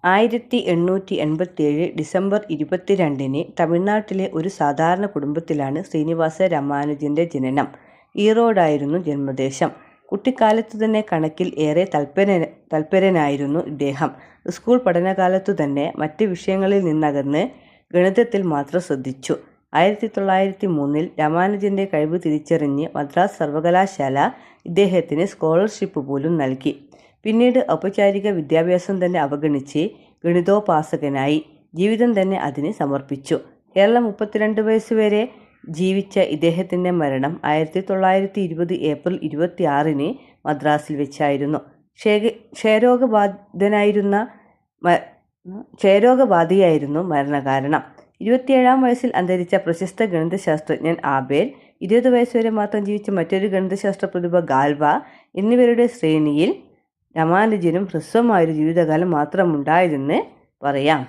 1887 December 22-ന് തമിഴ്നാട്ടിലെ ഒരു സാധാരണ കുടുംബത്തിലാണ് ശ്രീനിവാസ രാമാനുജന്റെ ജനനം. ഈറോഡായിരുന്നു ജന്മദേശം. കുട്ടിക്കാലത്തുതന്നെ കണക്കിൽ ഏറെ തൽപരനായിരുന്നു ഇദ്ദേഹം. സ്കൂൾ പഠനകാലത്തുതന്നെ മറ്റ് വിഷയങ്ങളിൽ നിന്നകന്ന് ഗണിതത്തിൽ മാത്രം ശ്രദ്ധിച്ചു. 1903 രാമാനുജന്റെ കഴിവ് തിരിച്ചറിഞ്ഞ് മദ്രാസ് സർവകലാശാല ഇദ്ദേഹത്തിന് സ്കോളർഷിപ്പ് പോലും നൽകി. പിന്നീട് ഔപചാരിക വിദ്യാഭ്യാസം തന്നെ അവഗണിച്ച് ഗണിതോപാസകനായി. ജീവിതം തന്നെ അതിന് സമർപ്പിച്ചു. കേരളം 32 വയസ്സുവരെ ജീവിച്ച ഇദ്ദേഹത്തിൻ്റെ മരണം 1920 ഏപ്രിൽ 26-ന് മദ്രാസിൽ വെച്ചായിരുന്നു. ക്ഷയരോഗബാധയായിരുന്നു മരണകാരണം. 27-ാം വയസ്സിൽ അന്തരിച്ച പ്രശസ്ത ഗണിതശാസ്ത്രജ്ഞൻ ആബേൽ, 20 വയസ്സുവരെ മാത്രം ജീവിച്ച മറ്റൊരു ഗണിതശാസ്ത്ര പ്രതിഭ ഗാൽവ എന്നിവരുടെ ശ്രേണിയിൽ രാമാനുജനും ഹ്രസ്വമായൊരു ജീവിതകാലം മാത്രമുണ്ടായതെന്ന് പറയാം.